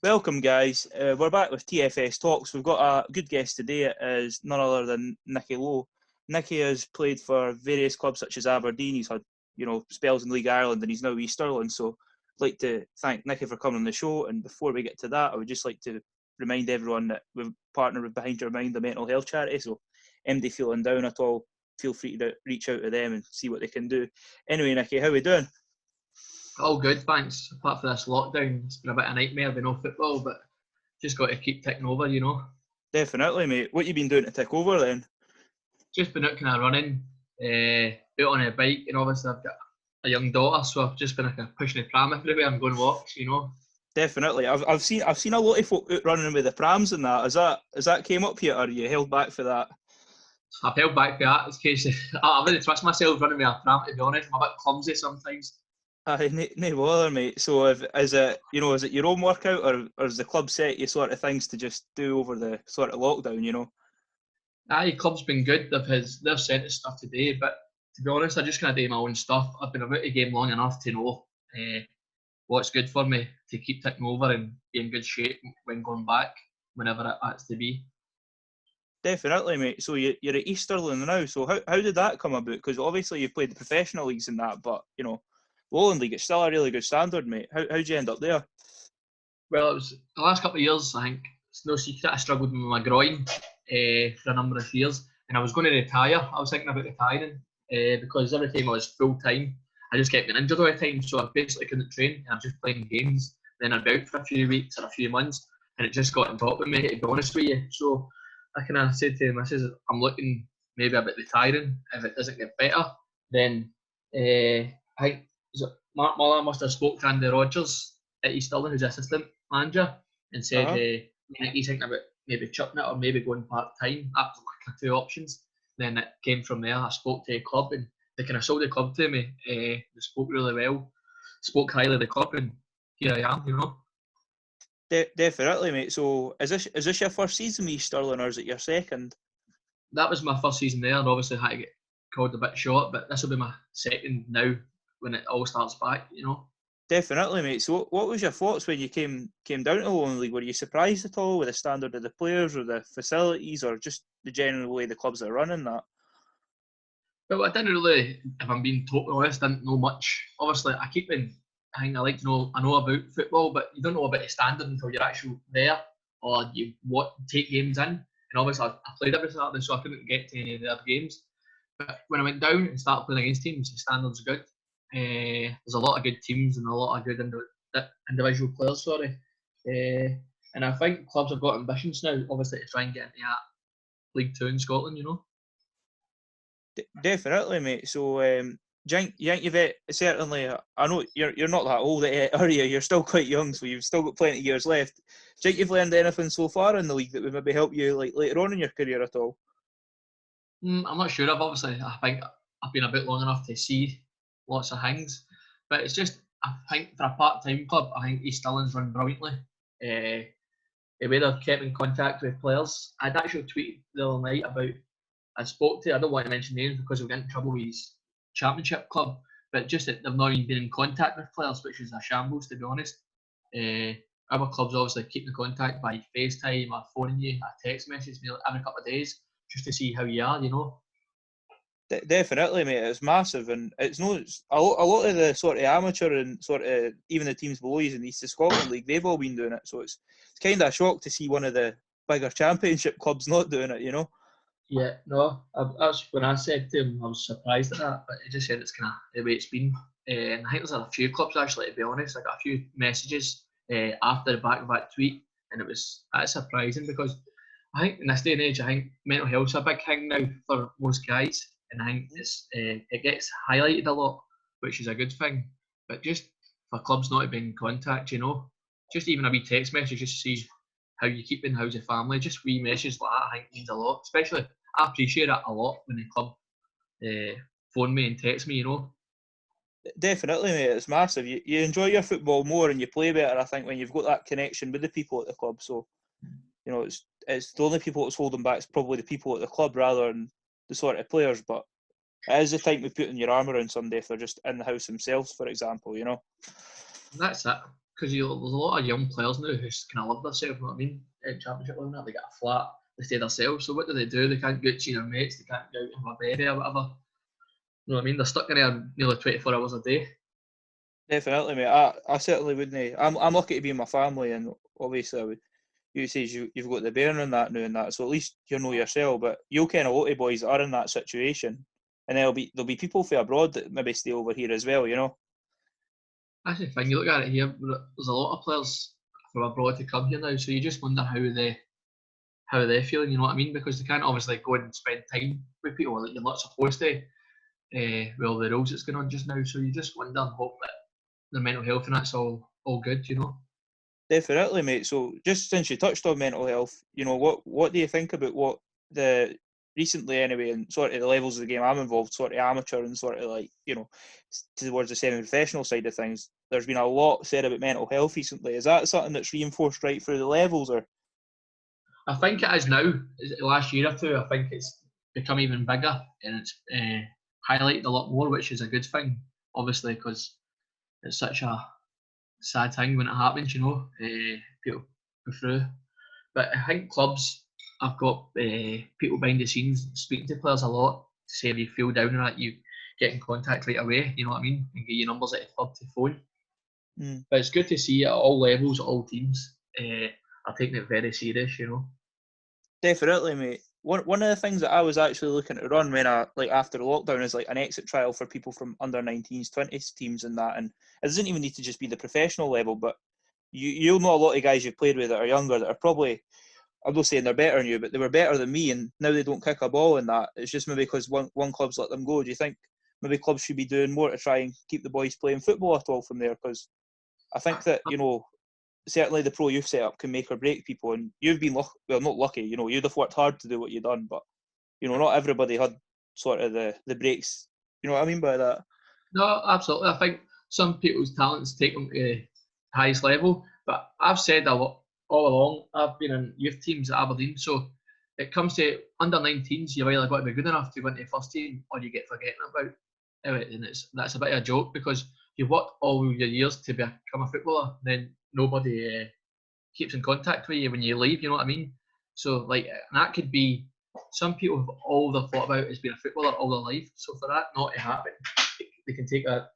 Welcome, guys. We're back with TFS Talks. We've got a good guest today. It is none other than Nicky Lowe. Nicky has played for various clubs such as Aberdeen. He's had, spells in League Ireland, and he's now with Stirling. So I'd like to thank Nicky for coming on the show. And before we get to that, I would just like to remind everyone that we've partnered with Behind Your Mind, the mental health charity. So MD feeling down at all, feel free to reach out to them and see what they can do. Anyway, Nicky, how are we doing? All good, thanks. Apart from this lockdown, it's been a bit of a nightmare with no football, but just got to keep ticking over. Definitely, mate. What you been doing to tick over then? Just been out kind of running, out on a bike, and obviously I've got a young daughter, so I've just been kind of pushing the pram everywhere I'm going walks. Definitely, I've seen a lot of folk out running with the prams and that. Is that came up yet, or are you held back for that? I've held back for that in case I really trust myself running with a pram, to be honest. I'm a bit clumsy sometimes. No bother, mate. So, is it your own workout, or is the club set you sort of things to just do over the sort of lockdown? Aye, club's been good. They've sent us stuff today, but to be honest, I just kind of do my own stuff. I've been about the game long enough to know what's good for me to keep ticking over and be in good shape when going back, whenever it has to be. Definitely, mate. So you're at East Stirling now. So how did that come about? Because obviously you've played the professional leagues and that, but Lowland League, it's still a really good standard, mate. How'd you end up there? Well, it was the last couple of years. I think it's no secret I struggled with my groin for a number of years, and I was going to retire. I was thinking about retiring because every time I was full time, I just kept getting injured all the time. So I basically couldn't train, and I'm just playing games. Then I'd be out for a few weeks or a few months, and it just got on top of me, to be honest with you. So I kind of said to him, I'm looking maybe about retiring. If it doesn't get better, then I think Mark Muller must have spoke to Andy Rogers at East Stirling, who's assistant manager, and said he's thinking about maybe chucking it or maybe going part time. That was like two options. Then it came from there. I spoke to a club and they kind of sold the club to me. They spoke really well, spoke highly of the club, and here I am. Definitely, mate. So is this your first season with East Stirling, or is it your second? That was my first season there, and obviously had to get called a bit short, but this will be my second now when it all starts back. Definitely, mate. So what was your thoughts when you came down to Lowland League? Were you surprised at all with the standard of the players or the facilities or just the general way the clubs are running that? Well, I didn't really, if I'm being totally honest, didn't know much. Obviously, I think I like to know, I know about football, but you don't know about the standard until you're actually there or you take games in. And obviously, I played every Saturday, so I couldn't get to any of the other games. But when I went down and started playing against teams, the standards are good. There's a lot of good teams and a lot of good individual players, and I think clubs have got ambitions now, obviously, to try and get into that League Two in Scotland. Definitely, mate. So, you think you've certainly. I know you're not that old, are you? You're still quite young, so you've still got plenty of years left. Do you think you've learned anything so far in the league that would maybe help you like later on in your career at all? I'm not sure. I think I've been a bit long enough to see lots of things, but it's just I think for a part-time club, I think East Stirling's run brilliantly. The way they've kept in contact with players. I'd actually tweeted the other night about. I spoke to. I don't want to mention names because we'll get in trouble with his championship club, but just that they've not even been in contact with players, which is a shambles, to be honest. Our clubs obviously keep in contact by FaceTime or phoning you, a text message every couple of days just to see how you are. Definitely, mate. It's massive, and it's a lot of the sort of amateur and sort of even the teams below you in the East of Scotland League. They've all been doing it, so it's kind of a shock to see one of the bigger championship clubs not doing it. Yeah, no, that's when I said to him, I was surprised at that, but he just said it's kind of the way it's been. And I think there's a few clubs actually, to be honest. I got a few messages after the back-to-back tweet, and that's surprising because I think in this day and age, I think mental health's a big thing now for most guys, and I think it gets highlighted a lot, which is a good thing. But just for clubs not to be in contact, just even a wee text message just to see how you keeping, how's your family, just wee messages like that I think means a lot. Especially, I appreciate it a lot when the club phone me and text me. Definitely, mate. It's massive. You enjoy your football more and you play better, I think, when you've got that connection with the people at the club. So, it's the only people that's holding back is probably the people at the club rather than the sort of players. But it is the time to put in your arm around somebody if they're just in the house themselves, for example. That's it. there's a lot of young players now who kind of love themselves, you know what I mean? In Championship level now, they get a flat, they stay themselves. So what do? They can't go out to their mates, they can't go out and have a berry or whatever. You know what I mean? They're stuck in there nearly 24 hours a day. Definitely, mate. I certainly wouldn't. I'm lucky to be in my family, and obviously, you say you've got the bairn and that now and that, so at least you know yourself. But you'll kind of lot of boys that are in that situation, and there'll be people from abroad that maybe stay over here as well. You know. That's the thing. You look at it here. There's a lot of players from abroad to come here now, so you just wonder how they're feeling. You know what I mean? Because they can't obviously go and spend time with people that you're not supposed to. With all the rules that's going on just now, so you just wonder and hope that their mental health and that's all good. You know. Definitely, mate. So just since you touched on mental health, you know, what do you think about what the recently anyway, and sort of the levels of the game I'm involved, sort of amateur and sort of like, you know, towards the semi-professional side of things. There's been a lot said about mental health recently. Is that something that's reinforced right through the levels, or? I think it is now. The last year or two, I think it's become even bigger and it's highlighted a lot more, which is a good thing, obviously, because it's such a sad thing when it happens. You know, people go through. But I think clubs, I've got people behind the scenes speaking to players a lot to say if you feel down and that, you get in contact right away, you know what I mean, and get your numbers at the club to phone. But it's good to see at all levels, all teams are taking it very serious, you know. Definitely, mate. One of the things that I was actually looking to run when after lockdown is like an exit trial for people from under 19s, 20s teams and that, and it doesn't even need to just be the professional level, but you'll know a lot of guys you've played with that are younger that are probably, I'm not saying they're better than you, but they were better than me, and now they don't kick a ball in that. It's just maybe because one club's let them go. Do you think maybe clubs should be doing more to try and keep the boys playing football at all from there? Because I think that, you know, certainly the pro youth setup can make or break people, and you've been not lucky. You know, you'd have worked hard to do what you've done, but you know, not everybody had sort of the breaks. You know what I mean by that? No, absolutely. I think some people's talents take them to the highest level, but I've said a lot all along. I've been in youth teams at Aberdeen, so it comes to under 19s. You've either got to be good enough to go into the first team, or you get forgetting about it, and that's a bit of a joke because you've worked all your years to become a footballer, then nobody keeps in contact with you when you leave. You know what I mean? So like, and that could be some people have all they've thought about is being a footballer all their life. So for that not to happen, they can take a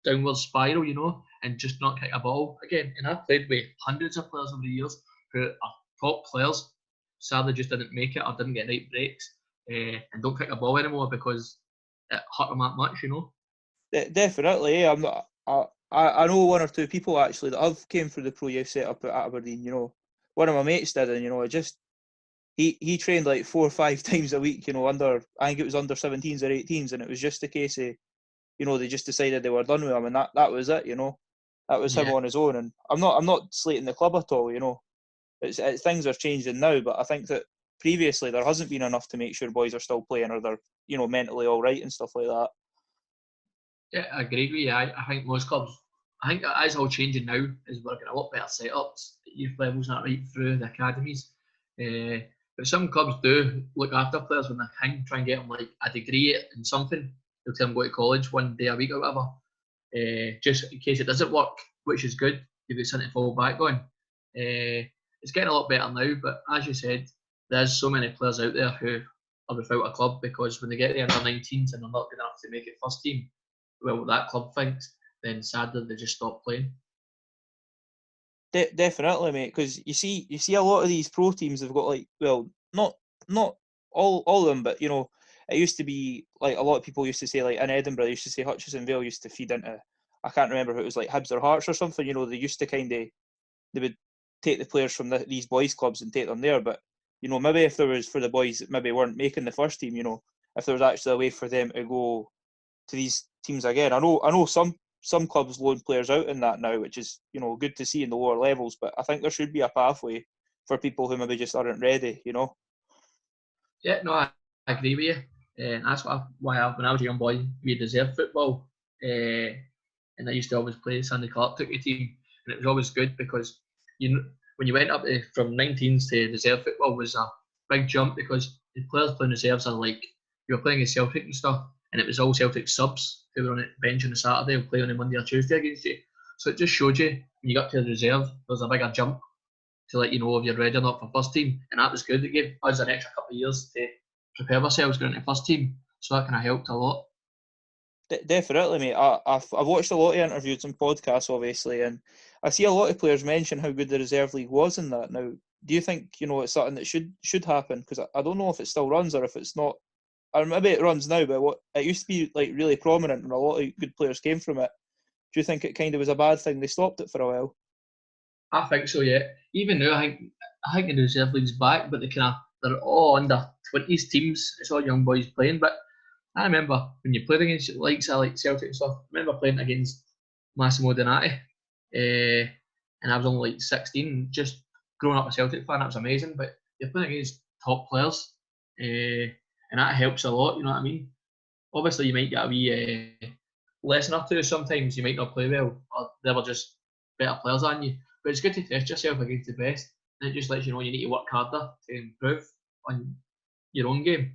downward spiral, you know, and just not kick a ball again. And I've played with hundreds of players over the years who are top players, sadly just didn't make it or didn't get right breaks, and don't kick a ball anymore because it hurt them that much, you know. Definitely, yeah. I'm not. I know one or two people actually that have came through the pro youth setup at Aberdeen. You know, one of my mates did, and you know, it just he trained like 4 or 5 times a week. You know, I think it was under 17s or 18s, and it was just a case of, you know, they just decided they were done with him, and that was it. You know, that was him on his own. And I'm not slating the club at all. You know, things are changing now, but I think that previously there hasn't been enough to make sure boys are still playing or they're, you know, mentally all right and stuff like that. Yeah, I agree with you. I think most clubs, I think it is all changing now. Is we're getting a lot better setups at youth levels, not right through the academies. But some clubs do look after players when they can, try and get them like a degree in something. They'll tell them go to college one day a week or whatever, just in case it doesn't work, which is good. You've got something to fall back on. It's getting a lot better now, but as you said, there's so many players out there who are without a club because when they get the under 19s and they're not good enough to make it first team, well, what that club thinks, then sadly they just stop playing. Definitely, mate. Because you see a lot of these pro teams have got like, well, not all of them, but you know, it used to be like a lot of people used to say like in Edinburgh, they used to say Hutchison Vale used to feed into, I can't remember if it was like Hibs or Hearts or something. You know, they used to they would take the players from these boys clubs and take them there. But you know, maybe if there was for the boys that maybe weren't making the first team, you know, if there was actually a way for them to go to these teams again. I know some clubs loan players out in that now, which is, you know, good to see in the lower levels. But I think there should be a pathway for people who maybe just aren't ready. You know. Yeah, no, I agree with you. And that's when I was a young boy, we reserve football, and I used to always play. Sandy Clark took the team, and it was always good because when you went up from 19s to reserve football was a big jump because the players playing reserves are like you were playing as Celtic and stuff, and it was all Celtic subs who were on the bench on a Saturday and play on a Monday or Tuesday against you. So it just showed you, when you got to the reserve, there's a bigger jump to let you know if you're ready or not for first team. And that was good. It gave us an extra couple of years to prepare ourselves going into first team. So that kind of helped a lot. Definitely, mate. I've watched a lot of interviews and podcasts, obviously, and I see a lot of players mention how good the reserve league was in that. Now, do you think it's something that should happen? Because I don't know if it still runs or if it's not. Or maybe it runs now, but it used to be like really prominent, and a lot of good players came from it. Do you think it kind of was a bad thing they stopped it for a while? I think so, yeah. Even now, I think the reserve league's back, but they're all under 20s teams. It's all young boys playing, but I remember when you played against like Celtic and stuff. I remember playing against Massimo Donati, and I was only like 16. Just growing up a Celtic fan, that was amazing. But you're playing against top players, and that helps a lot. You know what I mean? Obviously, you might get a wee lesson or two. Sometimes you might not play well, or they were just better players than you. But it's good to test yourself against the best, and it just lets you know you need to work harder to improve on your own game.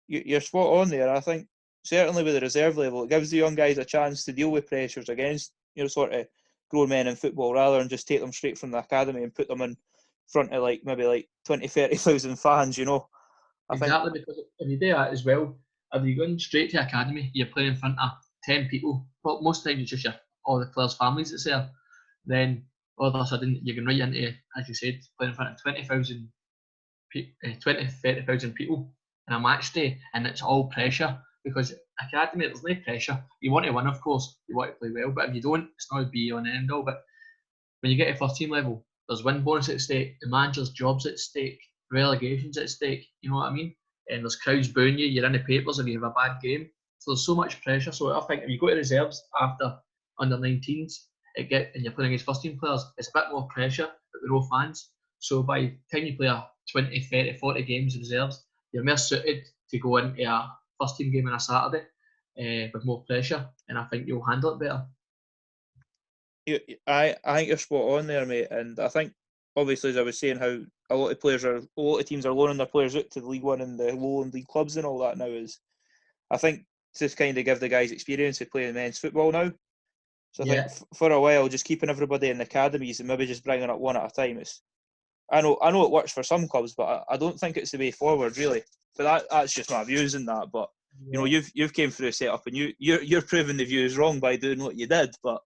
You're spot on there. I think certainly with the reserve level, it gives the young guys a chance to deal with pressures against sort of grown men in football, rather than just take them straight from the academy and put them in front of maybe 20, 30,000 fans. Exactly, because if you do that as well, if you're going straight to academy, you're playing in front of 10 people. Well, most times it's just all the players' families that's there. Then all of a sudden you're going right into, as you said, playing in front of 20,000, 30,000 people in a match day, and it's all pressure. Because academy, there's no pressure. You want to win, of course, you want to play well, but if you don't, it's not a be on the end all. But when you get to first team level, there's win bonus at stake, the manager's job's at stake, relegation's at stake, you know what I mean? And there's crowds booing you, you're in the papers if you have a bad game. So there's so much pressure. So I think if you go to reserves after under 19s, and you're playing against first team players, it's a bit more pressure, but with no fans. So by the time you play a 20, 30, 40 games of reserves, you're more suited to go into a first team game on a Saturday with more pressure, and I think you'll handle it better. I think you're spot on there, mate. And I think, obviously, as I was saying, how a lot of teams are loaning their players out to the League One and the Lowland League clubs and all that now is, I think, to kind of give the guys experience of playing men's football now. So I think for a while, just keeping everybody in the academies and maybe just bringing up one at a time. I know it works for some clubs, but I don't think it's the way forward, really. But that's just my views in that. But you've came through a setup, and you're proving the views wrong by doing what you did. But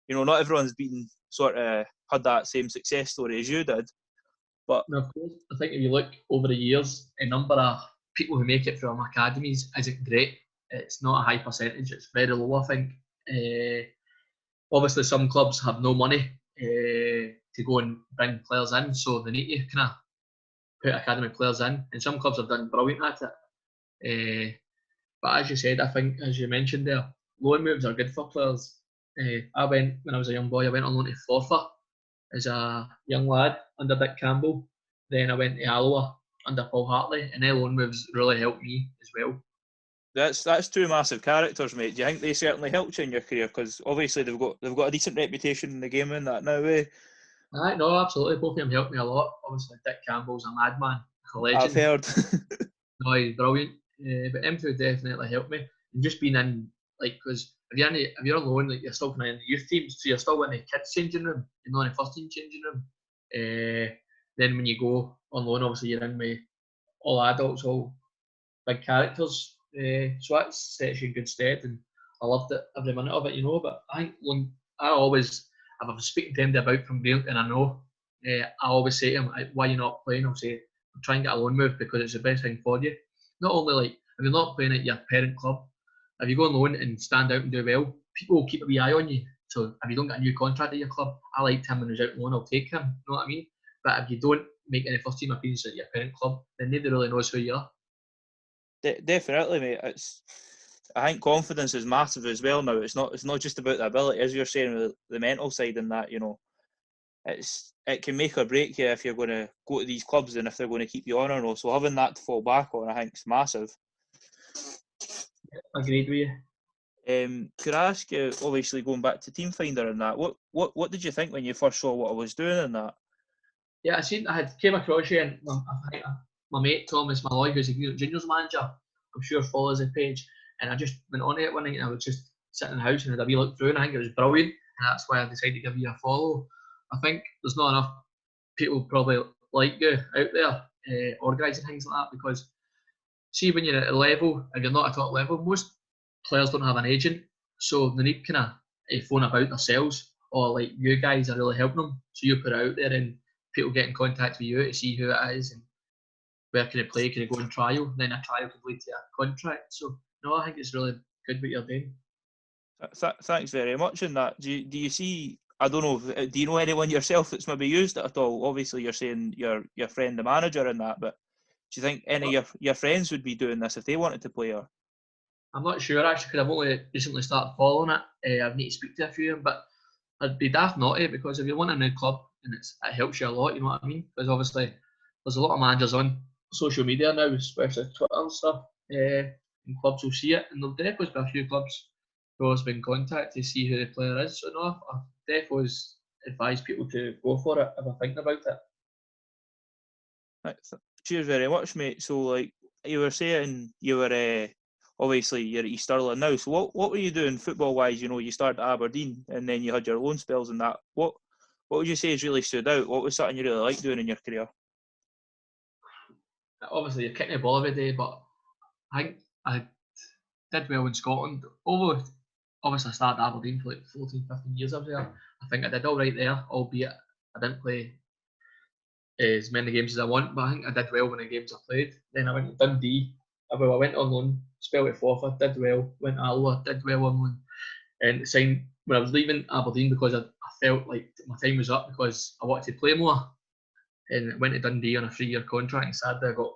not everyone's been sort of had that same success story as you did. But and of course, I think if you look over the years, a number of people who make it from academies isn't great. It's not a high percentage. It's very low, I think. Obviously, some clubs have no money to go and bring players in, so they need to kind of put academy players in. And some clubs have done brilliant at it. But as you said, I think, as you mentioned there, loan moves are good for players. I went, when I was a young boy, I went on loan to Forfar as a young lad under Dick Campbell. Then I went to Alloa under Paul Hartley, and their loan moves really helped me as well. That's two massive characters, mate. Do you think they certainly helped you in your career? Because obviously they've got a decent reputation in the game in that now, eh? No, absolutely. Both of them helped me a lot. Obviously, Dick Campbell's a madman, a legend. I've heard. No, he's brilliant. But them two definitely helped me. And just being in, because if you're alone, you're still kind of in the youth teams, so you're still in the kids' changing room, you're not in the first team changing room. Then when you go on loan, obviously you're in with all adults, all big characters. So that sets you in good stead, and I loved it every minute of it, But I think I always, if I'm speaking to anybody about from Gaelic and I know, I always say to him, why are you not playing? I'll say, try and get a loan move because it's the best thing for you. Not only if you're not playing at your parent club, if you go on loan and stand out and do well, people will keep a wee eye on you. So if you don't get a new contract at your club, I liked him when he was out on loan, I'll take him. You know what I mean? But if you don't make any first team appearances at your parent club, then nobody really knows who you are. Definitely, mate. I think confidence is massive as well now. It's not just about the ability, as you're saying, with the mental side and that. It can make or break you if you're going to go to these clubs and if they're going to keep you on or not. So having that to fall back on, I think, is massive. Agreed with you. Could I ask you, obviously going back to Team Finder and that, what did you think when you first saw what I was doing in that? Yeah, I had came across you, and my mate Thomas Malloy, who's a juniors manager, I'm sure follows the page, and I just went on it one night and I was just sitting in the house and had a wee look through, and I think it was brilliant. and that's why I decided to give you a follow. I think there's not enough people probably like you out there organising things like that, because see, when you're at a level, if you're not at top level, most players don't have an agent, so they need kind of phone about themselves, or like you guys are really helping them, so you put it out there and people get in contact with you to see who it is and where can it play, can it go on trial, then a trial could lead to a contract. So no, I think it's really good what you're doing. Thanks very much in that. Do you see, I don't know, do you know anyone yourself that's maybe used it at all? Obviously you're saying your friend the manager and that, but do you think any of your friends would be doing this if they wanted to play? Or I'm not sure actually, because I've only recently started following it. I need to speak to a few of them, but I'd be daft not to, because if you want a new club, and it helps you a lot, you know what I mean? Because obviously there's a lot of managers on social media now, especially Twitter and stuff, and clubs will see it, and there'll definitely be a few clubs who have been in contact to see who the player is. So no, I definitely advise people to go for it if they're thinking about it. right, cheers very much, mate. So like you were saying, you were obviously you're at East Stirling now. So what were you doing football wise? You know, you started at Aberdeen and then you had your loan spells and that. What would you say has really stood out? What was something you really liked doing in your career? Obviously, you're kicking the ball every day, but I think I did well in Scotland. Although, obviously, I started at Aberdeen for like 14, 15 years over there. I think I did all right there, albeit I didn't play as many games as I want, but I think I did well in the games I played. Then I went to Dundee. I went on loan, spelled at Forfar, did well. Went to Alloa, did well on loan. And signed when I was leaving Aberdeen, because I felt like my time was up, because I wanted to play more. And went to Dundee on a 3-year contract, and sadly I got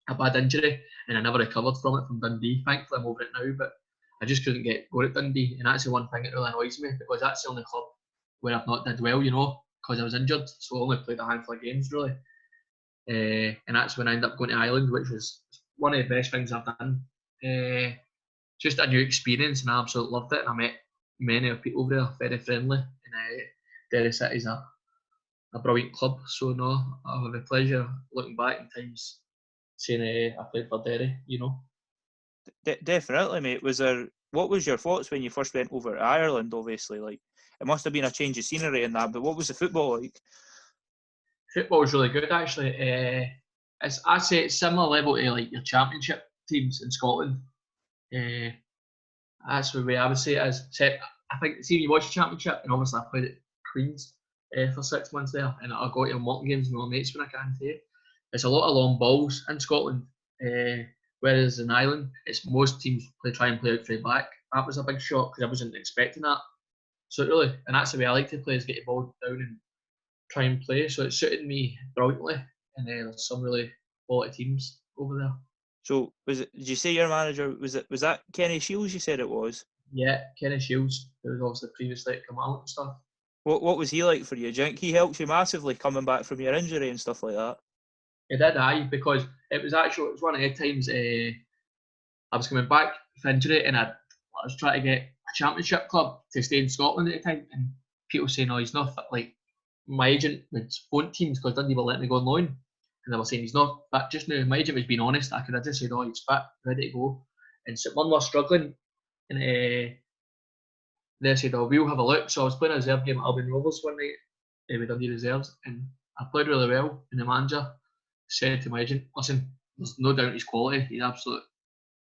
a bad injury and I never recovered from it from Dundee. Thankfully I'm over it now, but I just couldn't get going at Dundee, and that's the one thing that really annoys me, because that's the only club where I've not did well, you know, because I was injured, so I only played a handful of games really. And that's when I ended up going to Ireland, which was one of the best things I've done. Just a new experience, and I absolutely loved it. And I met many of people over there, very friendly, and Derry City's a brilliant club. So no, I have a pleasure looking back in times saying I played for Derry, you know. Definitely, mate. What was your thoughts when you first went over to Ireland? Obviously, like it must have been a change of scenery and that. But what was the football like? Football was really good actually. I'd say it's similar level to like your championship teams in Scotland. That's the way I would say it is. I think, see, when you watch the championship, and obviously I played at Queen's for 6 months there, and I'll go to Morton games with my mates when I can too. It's a lot of long balls in Scotland, whereas in Ireland, it's most teams try and play out from the back. That was a big shock, because I wasn't expecting that. So really, and that's the way I like to play, is get the ball down and try and play. So it suited me brilliantly, and there's some really quality teams over there. So did you say your manager was that Kenny Shields? You said it was. Yeah, Kenny Shields, who was obviously previously at Kilmarnock and stuff. What was he like for you? Do you think he helped you massively coming back from your injury and stuff like that? He did, aye, because it was one of the times I was coming back from injury, and I was trying to get a championship club to stay in Scotland at the time, and people saying, "Oh, he's not fit." Like my agent would phone teams, because Dundee were letting me go on loan, and they were saying he's not fit just now. My agent was being honest. I could have just said, "Oh, he's fit, ready to go," and St Mirren were struggling, and they said, "Oh, we'll have a look." So I was playing a reserve game at Albion Rovers one night with Dundee reserves, and I played really well, and the manager said to my agent, "Listen, there's no doubt his quality. He's absolute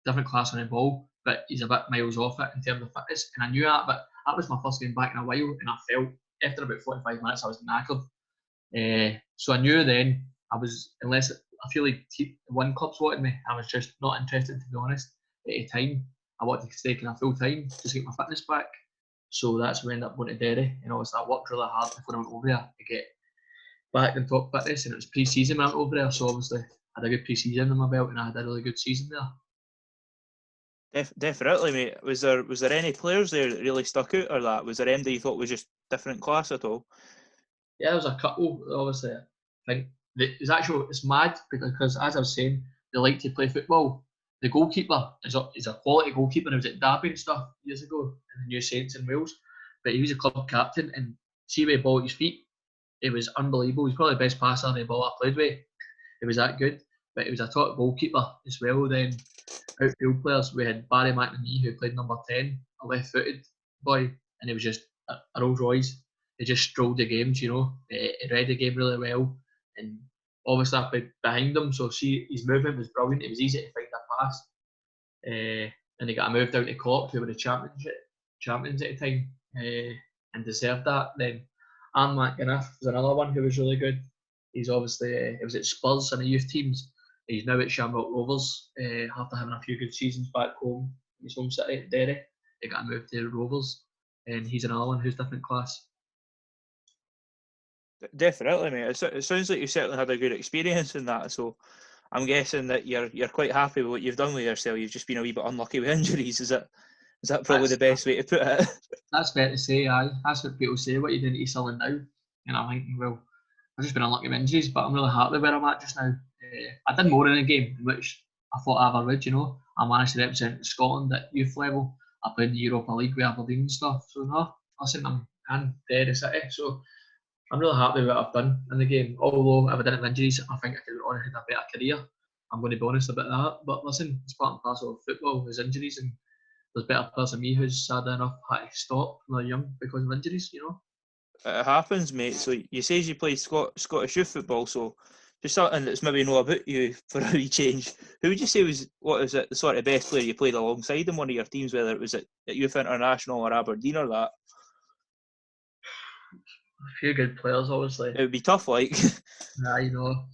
different class on the ball, but he's a bit miles off it in terms of fitness." And I knew that, but that was my first game back in a while, and I felt after about 45 minutes I was knackered. So I knew then unless I feel like one club's wanted me, I was just not interested, to be honest. At the time, I wanted to stay kind of full time to get my fitness back. So that's when I ended up going to Derry, and obviously I worked really hard before I went over there to get back in top fitness, and it was pre-season when I went over there, so obviously I had a good pre-season under my belt, and I had a really good season there. Definitely, mate. Was there any players there that really stuck out, or that was there anybody you thought was just different class at all? Yeah, there was a couple. Obviously, I think it's mad, because as I was saying, they like to play football. The goalkeeper is a quality goalkeeper. He was at Derby and stuff years ago in the New Saints in Wales, but he was a club captain, and see where he ball at his feet, it was unbelievable. He's probably the best passer on the ball I played with. It was that good, but he was a top goalkeeper as well. Then outfield players, we had Barry McNamee, who played number 10, a left-footed boy, and he was just a Rolls Royce. He just strolled the games, you know. He read the game really well, and obviously I played behind him, so see his movement was brilliant. It was easy to find a pass, and he got a move down to Cork, who were the champions at the time, and deserved that. Then Anne McGrath was another one who was really good. He's obviously he was at Spurs in the youth teams. He's now at Shamrock Rovers. After having a few good seasons back home, his home city, Derry, he got moved to Rovers, and he's another one who's different class. Definitely, mate. It sounds like you certainly had a good experience in that. So I'm guessing that you're quite happy with what you've done with yourself. You've just been a wee bit unlucky with injuries. Is that probably the best way to put it? That's fair to say. Aye, that's what people say. What you doing to selling now? And I'm thinking, well, I've just been unlucky with injuries, but I'm really happy where I'm at just now. I did more in a game, which I thought I ever would. You know, I managed to represent Scotland at youth level. I played in the Europa League with Aberdeen and stuff. So no, listen, I'm in Derry City. So I'm really happy with what I've done in the game. Although if I didn't have injuries, I think I could have had a better career. I'm going to be honest about that. But listen, it's part and parcel of football. There's injuries, and there's better players than me who's sad enough had to stop when they're young because of injuries. You know. It happens, mate. So you say you played Scottish youth football. So just something that's maybe know about you for a wee change. Who would you say was the sort of best player you played alongside in one of your teams, whether it was at Youth International or Aberdeen or that? A few good players, obviously. It would be tough, like. Yeah, you know.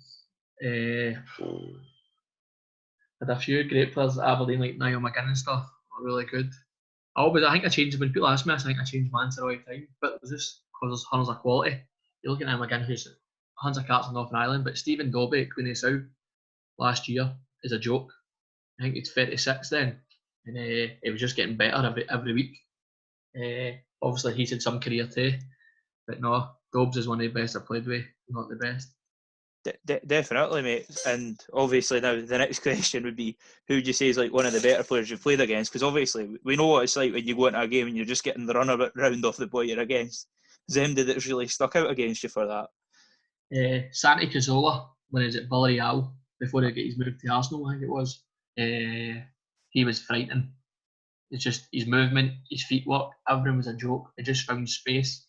Had a few great players at Aberdeen, like Niall McGinn and stuff, were really good. I think I changed, when people ask me, I think I change my answer all the time, but it was just because there's hundreds of quality. You're looking at McGinn, who's hundreds of caps in Northern Ireland, but Stephen Dobbie at Queenie South last year is a joke. I think he's 36 then, and he was just getting better every week. Obviously, he's had some career too, but no, Dobbs is one of the best I've played with, not the best. Definitely, mate. And obviously now the next question would be, who would you say is like one of the better players you've played against? Because obviously we know what it's like when you go into a game and you're just getting the run round off the boy you're against. Is there anybody that's really stuck out against you for that? Santi Cazorla, when he was at Villarreal, before he got his move to Arsenal, I think it was. He was frightening. It's just his movement, his feet work, everything was a joke. He just found space.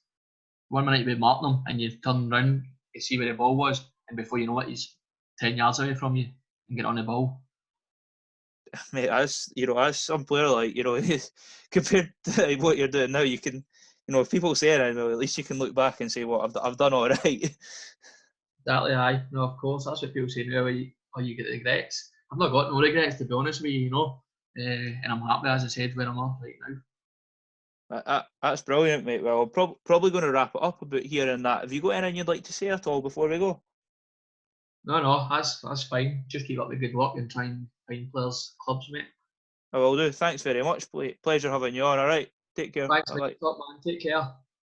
1 minute you'd be marking him and you turn round to see where the ball was, and before you know it, he's 10 yards away from you and get on the ball. Mate, as some player, like, compared to what you're doing now, you can, if people say it, at least you can look back and say, well, I've done all right. Exactly, aye. No, of course, that's what people say now. You get regrets. I've not got no regrets, to be honest with you, and I'm happy, as I said, where I'm at right now. That's brilliant, mate. Well, I'm probably going to wrap it up a bit here and that. Have you got anything you'd like to say at all before we go? No, that's fine. Just keep up the good work and try and find players, clubs, mate. I will do. Thanks very much. Pleasure having you on. All right. Take care. Thanks, Bye-bye. mate. Top man. Take care.